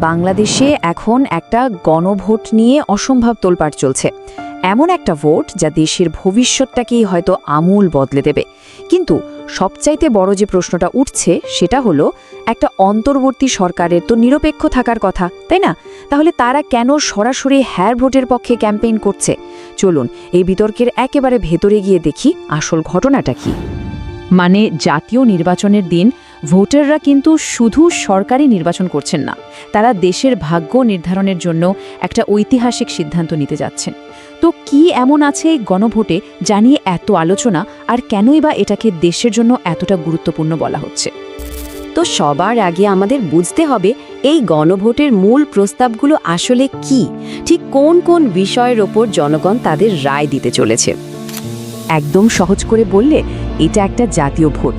বাংলাদেশে এখন একটা গণভোট নিয়ে অসম্ভব তোলপাড় চলছে। এমন একটা ভোট যা দেশের ভবিষ্যৎটাকেই হয়তো আমূল বদলে দেবে। কিন্তু সবচাইতে বড় যে প্রশ্নটা উঠছে সেটা হলো, একটা অন্তর্বর্তী সরকারের তো নিরপেক্ষ থাকার কথা, তাই না? তাহলে তারা কেন সরাসরি হ্যাঁ ভোটের পক্ষে ক্যাম্পেইন করছে? চলুন এই বিতর্কের একেবারে ভেতরে গিয়ে দেখি আসল ঘটনাটা কি। মানে জাতীয় নির্বাচনের দিন ভোটাররা কিন্তু শুধু সরকারি নির্বাচন করছেন না, তারা দেশের ভাগ্য নির্ধারণের জন্য একটা ঐতিহাসিক সিদ্ধান্ত নিতে যাচ্ছেন। তো কি এমন আছে এই গণভোটে যা নিয়ে এত আলোচনা, আর কেনই বা এটাকে দেশের জন্য এতটা গুরুত্বপূর্ণ বলা হচ্ছে? তো সবার আগে আমাদের বুঝতে হবে এই গণভোটের মূল প্রস্তাবগুলো আসলে কি, ঠিক কোন কোন বিষয়ের ওপর জনগণ তাদের রায় দিতে চলেছে। একদম সহজ করে বললে এটা একটা জাতীয় ভোট।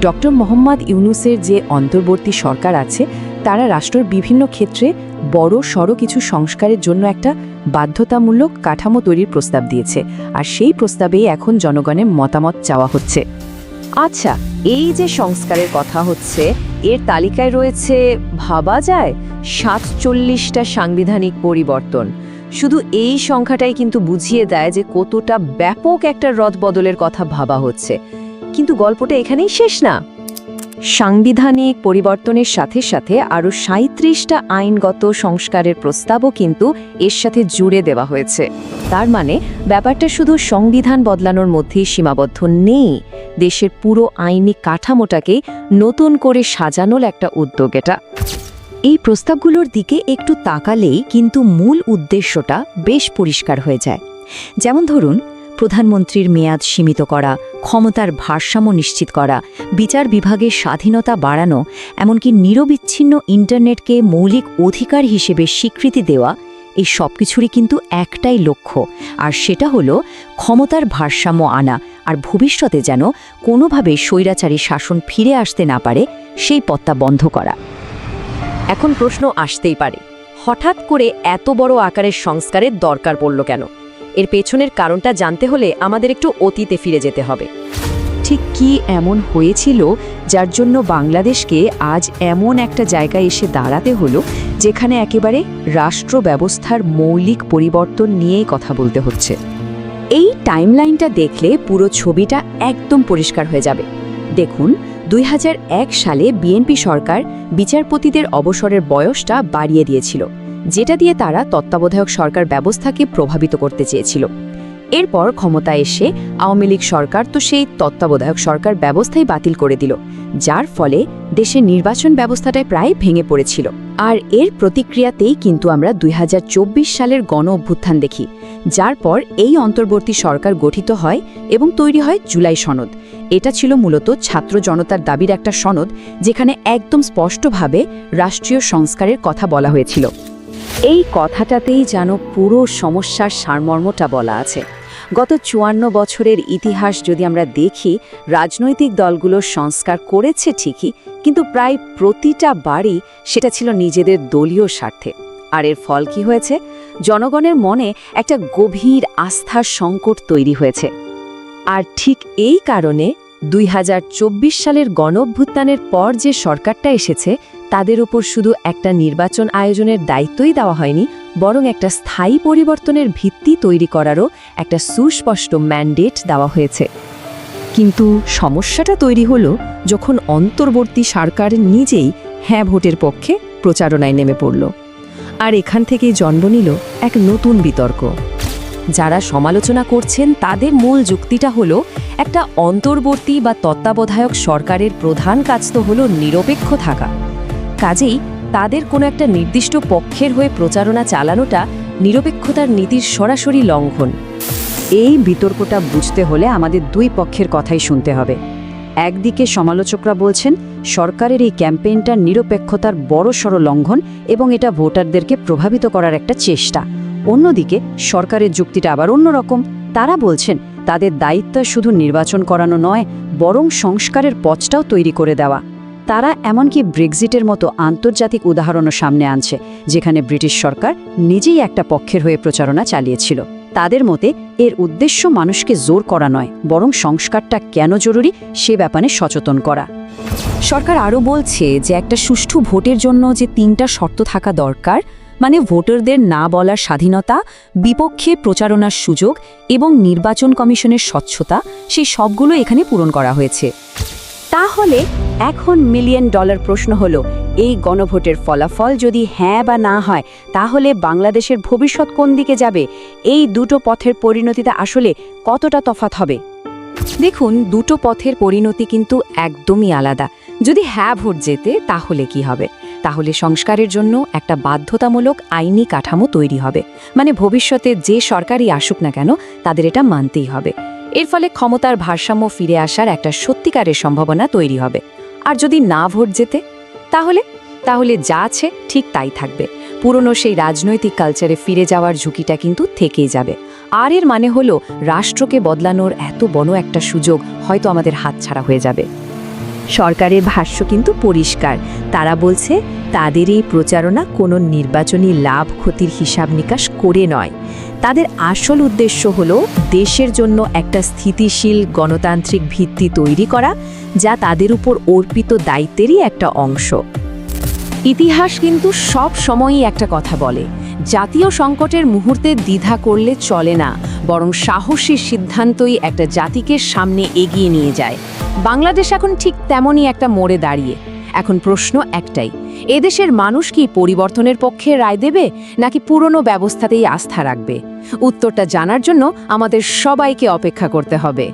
ডক্টর মোহাম্মদ ইউনূসের যে অন্তর্বর্তী সরকার আছে, তারা রাষ্ট্রের বিভিন্ন ক্ষেত্রে বড় সড় কিছু সংস্কারের জন্য একটা বাধ্যতামূলক কাঠামো তৈরির প্রস্তাব দিয়েছে, আর সেই প্রস্তাবেই এখন জনগণের মতামত চাওয়া হচ্ছে। আচ্ছা, এই যে সংস্কারের কথা হচ্ছে, এর তালিকায় রয়েছে ভাবা যায় 47টা সাংবিধানিক পরিবর্তন। শুধু এই সংখ্যাটাই কিন্তু বুঝিয়ে দেয় যে কতটা ব্যাপক একটা রদবদলের কথা ভাবা হচ্ছে। কিন্তু গল্পটা এখানেই শেষ না। সাংবিধানিক পরিবর্তনের সাথে সাথে আরও 37টা আইনগত সংস্কারের প্রস্তাবও কিন্তু এর সাথে জুড়ে দেওয়া হয়েছে। তার মানে ব্যাপারটা শুধু সংবিধান বদলানোর মধ্যেই সীমাবদ্ধ নেই, দেশের পুরো আইনি কাঠামোটাকেই নতুন করে সাজানোর একটা উদ্যোগ এটা। এই প্রস্তাবগুলোর দিকে একটু তাকালেই কিন্তু মূল উদ্দেশ্যটা বেশ পরিষ্কার হয়ে যায়। যেমন ধরুন, প্রধানমন্ত্রীর মেয়াদ সীমিত করা, ক্ষমতার ভারসাম্য নিশ্চিত করা, বিচার বিভাগের স্বাধীনতা বাড়ানো, এমনকি নিরবিচ্ছিন্ন ইন্টারনেটকে মৌলিক অধিকার হিসেবে স্বীকৃতি দেওয়া, এই সব কিছুরই কিন্তু একটাই লক্ষ্য, আর সেটা হলো ক্ষমতার ভারসাম্য আনা, আর ভবিষ্যতে যেন কোনোভাবে স্বৈরাচারী শাসন ফিরে আসতে না পারে সেই পথটা বন্ধ করা। এখন প্রশ্ন আসতেই পারে, হঠাৎ করে এত বড় আকারের সংস্কারের দরকার পড়ল কেন? এর পেছনের কারণটা জানতে হলে আমাদের একটু অতীতে ফিরে যেতে হবে। ঠিক কি এমন হয়েছিল যার জন্য বাংলাদেশকে আজ এমন একটা জায়গায় এসে দাঁড়াতে হলো, যেখানে একেবারে রাষ্ট্র ব্যবস্থার মৌলিক পরিবর্তন নিয়েই কথা বলতে হচ্ছে? এই টাইমলাইনটা দেখলে পুরো ছবিটা একদম পরিষ্কার হয়ে যাবে। দেখুন, 2001 সালে বিএনপি সরকার বিচারপতিদের অবসরের বয়সটা বাড়িয়ে দিয়েছিল, যেটা দিয়ে তারা তত্ত্বাবধায়ক সরকার ব্যবস্থাকে প্রভাবিত করতে চেয়েছিল। এরপর ক্ষমতায় এসে আওয়ামী লীগ সরকার তো সেই তত্ত্বাবধায়ক সরকার ব্যবস্থাই বাতিল করে দিল, যার ফলে দেশের নির্বাচন ব্যবস্থাটাই প্রায় ভেঙে পড়েছিল। আর এর প্রতিক্রিয়াতেই কিন্তু আমরা 2024 সালের গণ অভ্যুত্থান দেখি, যার পর এই অন্তর্বর্তী সরকার গঠিত হয় এবং তৈরি হয় জুলাই সনদ। এটা ছিল মূলত ছাত্র জনতার দাবির একটা সনদ, যেখানে একদম স্পষ্টভাবে রাষ্ট্রীয় সংস্কারের কথা বলা হয়েছিল। এই কথাটাতেই যেন পুরো সমস্যার সারমর্মটা বলা আছে। গত 54 বছরের ইতিহাস যদি আমরা দেখি, রাজনৈতিক দলগুলো সংস্কার করেছে ঠিকই, কিন্তু প্রায় প্রতিটা বারই সেটা ছিল নিজেদের দলীয় স্বার্থে। আর এর ফল কি হয়েছে? জনগণের মনে একটা গভীর আস্থার সংকট তৈরি হয়েছে। আর ঠিক এই কারণে 2024 সালের গণঅভ্যুত্থানের পর যে সরকারটা এসেছে, তাদের উপর শুধু একটা নির্বাচন আয়োজনের দায়িত্বই দেওয়া হয়নি, বরং একটা স্থায়ী পরিবর্তনের ভিত্তি তৈরি করারও একটা সুস্পষ্ট ম্যান্ডেট দেওয়া হয়েছে। কিন্তু সমস্যাটা তৈরি হলো যখন অন্তর্বর্তী সরকার নিজেই হ্যাঁ ভোটের পক্ষে প্রচারণায় নেমে পড়ল। আর এখান থেকেই জন্ম নিল এক নতুন বিতর্ক। যারা সমালোচনা করছেন তাদের মূল যুক্তিটা হলো, একটা অন্তর্বর্তী বা তত্ত্বাবধায়ক সরকারের প্রধান কাজ তো হলো নিরপেক্ষ থাকা, কাজেই তাদের কোনো একটা নির্দিষ্ট পক্ষের হয়ে প্রচারণা চালানোটা নিরপেক্ষতার নীতির সরাসরি লঙ্ঘন। এই বিতর্কটা বুঝতে হলে আমাদের দুই পক্ষের কথাই শুনতে হবে। একদিকে সমালোচকরা বলছেন সরকারের এই ক্যাম্পেইনটা নিরপেক্ষতার বড়সড় লঙ্ঘন এবং এটা ভোটারদেরকে প্রভাবিত করার একটা চেষ্টা। অন্যদিকে সরকারের যুক্তিটা আবার অন্যরকম। তারা বলছেন তাদের দায়িত্ব শুধু নির্বাচন করানো নয়, বরং সংস্কারের পথটাও তৈরি করে দেওয়া। তারা এমনকি ব্রেক্সিটের মতো আন্তর্জাতিক উদাহরণও সামনে আনছে, যেখানে ব্রিটিশ সরকার নিজেই একটা পক্ষের হয়ে প্রচারণা চালিয়েছিল। তাদের মতে এর উদ্দেশ্য মানুষকে জোর করা নয়, বরং সংস্কারটা কেন জরুরি সে ব্যাপারে সচেতন করা। সরকার আরও বলছে যে একটা সুষ্ঠু ভোটের জন্য যে 3টা শর্ত থাকা দরকার, মানে ভোটারদের না বলার স্বাধীনতা, বিপক্ষে প্রচারণার সুযোগ এবং নির্বাচন কমিশনের স্বচ্ছতা, সেই সবগুলো এখানে পূরণ করা হয়েছে। তাহলে এখন $1 মিলিয়ন প্রশ্ন হলো, এই গণভোটের ফলাফল যদি হ্যাঁ বা না হয়, তাহলে বাংলাদেশের ভবিষ্যৎ কোন দিকে যাবে? এই দুটো পথের পরিণতিতে আসলে কতটা তফাৎ হবে? দেখুন, দুটো পথের পরিণতি কিন্তু একদমই আলাদা। যদি হ্যাঁ ভোট জেতে, তাহলে কি হবে? তাহলে সংস্কারের জন্য একটা বাধ্যতামূলক আইনি কাঠামো তৈরি হবে, মানে ভবিষ্যতে যে সরকারই আসুক না কেন তাদের এটা মানতেই হবে। এর ফলে ক্ষমতার ভারসাম্য ফিরে আসার একটা সত্যিকারের সম্ভাবনা তৈরি হবে। আর যদি না ভোট জেতে, তাহলে যা আছে ঠিক তাই থাকবে। পুরনো সেই রাজনৈতিক কালচারে ফিরে যাওয়ার ঝুঁকিটা কিন্তু থেকেই যাবে। আর এর মানে হলো রাষ্ট্রকে বদলানোর এত বড় একটা সুযোগ হয়তো আমাদের হাতছাড়া হয়ে যাবে। সরকারের ভাষ্য কিন্তু পরিষ্কার। তারা বলছে তাদের এই প্রচারণা কোনো নির্বাচনী লাভ ক্ষতির হিসাব নিকাশ করে নয়। তাদের আসল উদ্দেশ্য হলো দেশের জন্য একটা স্থিতিশীল গণতান্ত্রিক ভিত্তি তৈরি করা, যা তাদের উপর অর্পিত দায়িত্বেরই একটা অংশ। ইতিহাস কিন্তু সব সময়ই একটা কথা বলে, জাতীয় সংকটের মুহূর্তে দ্বিধা করলে চলে না, বরং সাহসী সিদ্ধান্তই একটা জাতিকে সামনে এগিয়ে নিয়ে যায়। বাংলাদেশ এখন ঠিক তেমনই একটা মোড়ে দাঁড়িয়ে। এখন প্রশ্ন একটাই, এদেশের মানুষ কি পরিবর্তনের পক্ষে রায় দেবে, নাকি পুরনো ব্যবস্থাতেই আস্থা রাখবে? উত্তরটা জানার জন্য আমাদের সবাইকে অপেক্ষা করতে হবে।